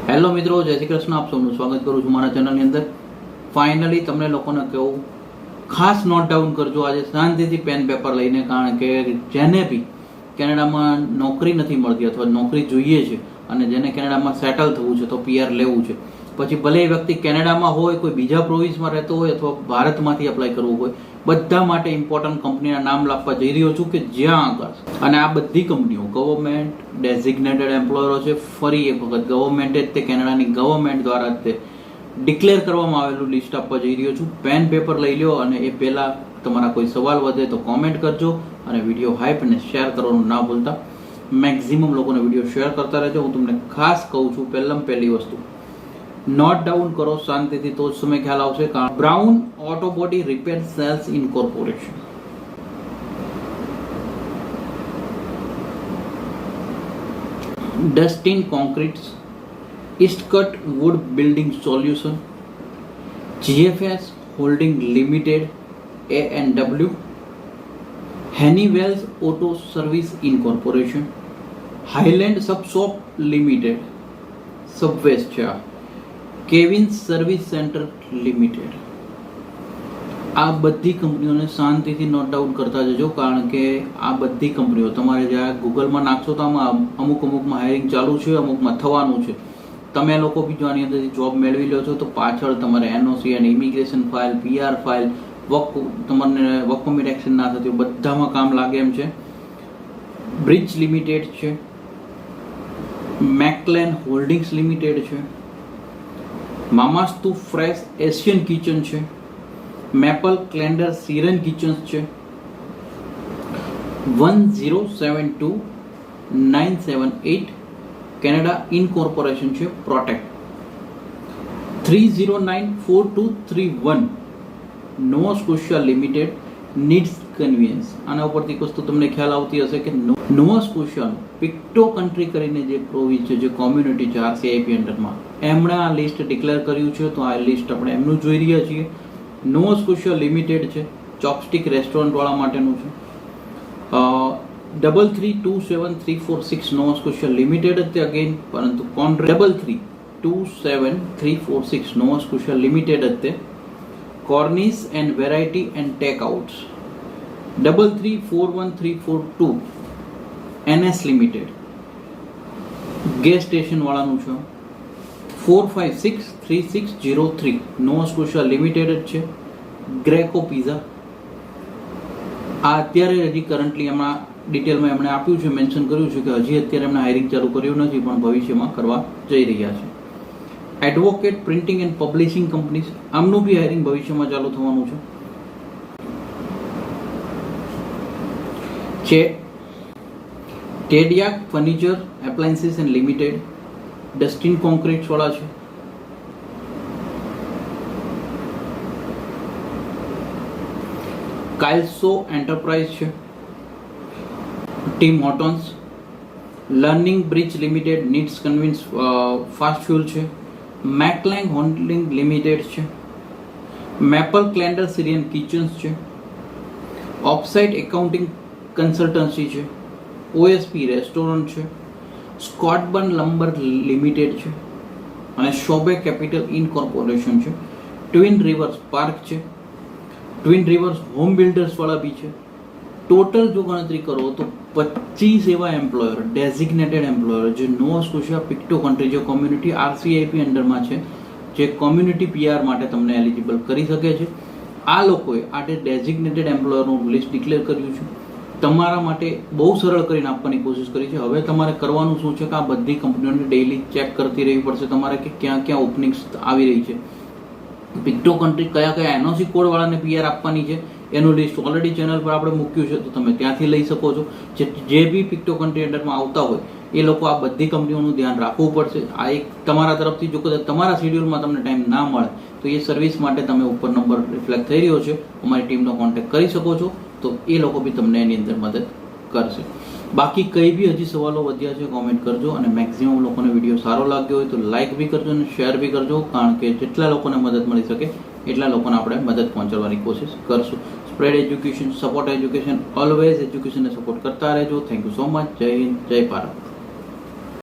Hello મિત્રો, જય શ્રી કૃષ્ણ. આપ સૌનું સ્વાગત કરું છું મારા ચેનલની અંદર. ફાઇનલી તમને લોકોને કહું, ખાસ નોટ ડાઉન કરજો આજે શાંતિથી પેન પેપર લઈને, કારણ કે જેને બી કેનેડામાં નોકરી નથી મળતી અથવા નોકરી જોઈએ છે અને જેને કેનેડામાં સેટલ થવું છે તો પીઆર લેવું છે, પછી ભલે એ વ્યક્તિ કેનેડામાં હોય, કોઈ બીજા પ્રોવિન્સમાં રહેતો હોય અથવા ભારતમાંથી એપ્લાય કરવું હોય, બધા માટે ઇમ્પોર્ટન્ટ કંપનીના નામ આપવા જઈ રહ્યો છું કે જ્યાં આગળ, અને આ બધી કંપનીઓ ગવર્મેન્ટ ડેઝિગ્નેટેડ એમ્પ્લોયરો છે. ફરી એક વખત ગવર્મેન્ટે જ તે કેનેડાની ગવર્મેન્ટ દ્વારા જ તે ડિક્લેર કરવામાં આવેલું લિસ્ટ આપવા જઈ રહ્યો છું. પેન પેપર લઈ લો અને એ પહેલાં તમારા કોઈ સવાલ વધે તો કોમેન્ટ કરજો અને વિડીયો હાઈપ અને શેર કરવાનું ના ભૂલતા. મેક્ઝિમમ લોકોને વિડીયો શેર કરતા રહેજો. હું તમને ખાસ કહું છું, પહેલી વસ્તુ નોટ ડાઉન કરો શાંતિથી, તો જ સમય ખ્યાલ આવશે. Brown auto body repair sales incorporation, Dustin concretes, ઇસ્ટકટ wood building solution, GFS holding limited ANW, હેનીવેલ્સ auto service incorporation, Highland sub shop limited, સબવેસ્ટ છે, કેવિન્સ સર્વિસ સેન્ટર લિમિટેડ. આ બધી કંપનીઓને શાંતિથી નોટ ડાઉન કરતા જજો, કારણ કે આ બધી કંપનીઓ તમારે જ્યાં ગૂગલમાં નાખશો તો આમાં અમુકમાં હાયરિંગ ચાલુ છે, અમુકમાં થવાનું છે. તમે લોકો બી જો આની અંદરથી જોબ મેળવી લો છો તો પાછળ તમારે NOC અને ઇમિગ્રેશન ફાઇલ, PR ફાઇલ, તમને વર્ક પરમિટ એક્શન ના થતી બધામાં કામ લાગે એમ છે. બ્રિજ લિમિટેડ છે, મેકલેન હોલ્ડિંગ્સ લિમિટેડ છે, મામાસ્તુ ફ્રેશ એશિયન કિચન છે, મેપલ ક્લેન્ડર સિરન કિચન્સ છે, 1072978 કેનેડા ઇન્કોર્પોરેશન છે, protect 3094231 Nova સ્કોશિયા limited, needs convenience. આના ઉપરથી વસ્તુ તમને ખ્યાલ આવતી હશે કે નોવા સ્કોશિયાનું પિક્ટો કન્ટ્રી કરીને જે પ્રોવિન્સ છે, જે કોમ્યુનિટી છે RCIP અંડરમાં, એમણે આ લિસ્ટ ડિક્લેર કર્યું છે. તો આ લિસ્ટ આપણે એમનું જોઈ રહ્યા છીએ. નોવા સ્કોશિયા લિમિટેડ છે, ચોપસ્ટિક રેસ્ટોરન્ટ વાળા માટેનું છે. 332736 નોવા સ્કોશિયા લિમિટેડ જ તે અગેન, પરંતુ 332736 નોવા સ્કોશિયા લિમિટેડ જ તે. કોર્નિસ and variety and takeouts 334142 NS limited, gas station વાળાનું છે. 45630603 નોવા સ્કોશિયા લિમિટેડ જ છે. ગ્રેકો પિઝા, આ અત્યારે હજી કરન્ટલી એમાં ડિટેલમાં એમણે આપ્યું છે, મેન્શન કર્યું છે કે હજી અત્યારે એમણે હાયરિંગ ચાલુ કર્યું નથી, પણ ભવિષ્યમાં કરવા જઈ રહ્યા છે. Advocate printing and publishing companies, આમનું બી હાયરિંગ ભવિષ્યમાં ચાલુ થવાનું છે. ટેડિયાક furniture appliances and limited, Dustin concretes વાળા છે. કાઇલ્સો એન્ટરપ્રાઇઝ છે. Tim Hortons, learning bridge limited, needs convenience fast fuel છે. મેકલેંગ હોલ્ડિંગ લિમિટેડ છે. મેપલ ક્લેન્ડર સિરિયન કિચન્સ છે. ઓફસાઇટ એકાઉન્ટિંગ કન્સલ્ટન્સી છે. OSP રેસ્ટોરન્ટ છે. સ્કોટબર્ન લંબર લિમિટેડ છે અને શોબે કેપિટલ ઇન્કોર્પોરેશન છે. ટ્વિન રિવર્સ પાર્ક છે. ટ્વિન રિવર્સ હોમ બિલ્ડર્સ વાળા બી છે. ટોટલ જો ગણતરી કરો તો 25 એવા એમ્પ્લોયર, ડેઝિગ્નેટેડ એમ્પ્લોયર, જે નોવા સ્કોશિયા પિક્ટો કન્ટ્રી, જે કોમ્યુનિટી RCIP અંડરમાં છે, જે કોમ્યુનિટી PR માટે તમને એલિજિબલ કરી શકે છે. આ લોકોએ આ ડેઝિગ્નેટેડ એમ્પ્લોયરનું લિસ્ટ ડિક્લેર કર્યું છે. તમારા માટે બહુ સરળ કરીને આપવાની કોશિશ કરી છે. હવે તમારે કરવાનું શું છે કે આ બધી કંપનીઓને ડેઇલી ચેક કરતી રહેવી પડશે તમારે કે ક્યાં ક્યાં ઓપનિંગ્સ આવી રહી છે, પિક્ટો કન્ટ્રી કયા NOC કોડ વાળાને PR આપવાની છે, એનું લિસ્ટ ઓલરેડી ચેનલ પર આપણે મૂક્યું છે, તો તમે ત્યાંથી લઈ શકો છો. જે બી પિક્ટો કન્ટ્રી અંડરમાં આવતા હોય એ લોકો આ બધી કંપનીઓનું ધ્યાન રાખવું પડશે. આ એક તમારા તરફથી, જો કદાચ તમારા શેડ્યુલમાં તમને ટાઈમ ના મળે તો એ સર્વિસ માટે તમે ઉપર નંબર રિફ્લેક્ટ થઈ રહ્યો છે, અમારી ટીમનો કોન્ટેક્ટ કરી શકો છો, તો એ લોકો બી તમને એની અંદર મદદ કરશે. બાકી કંઈ બી હજી સવાલો વધ્યા છે કોમેન્ટ કરજો, અને મેક્સિમમ લોકોને વિડીયો સારો લાગ્યો હોય તો લાઇક બી કરજો અને શેર બી કરજો, કારણ કે જેટલા લોકોને મદદ મળી શકે એટલા લોકોને આપણે મદદ પહોંચાડવાની કોશિશ કરશું. Spread education, support education, always એજ્યુકેશનને સપોર્ટ કરતા રહેજો. Thank you so much. જય હિન્દ, જય ભારત.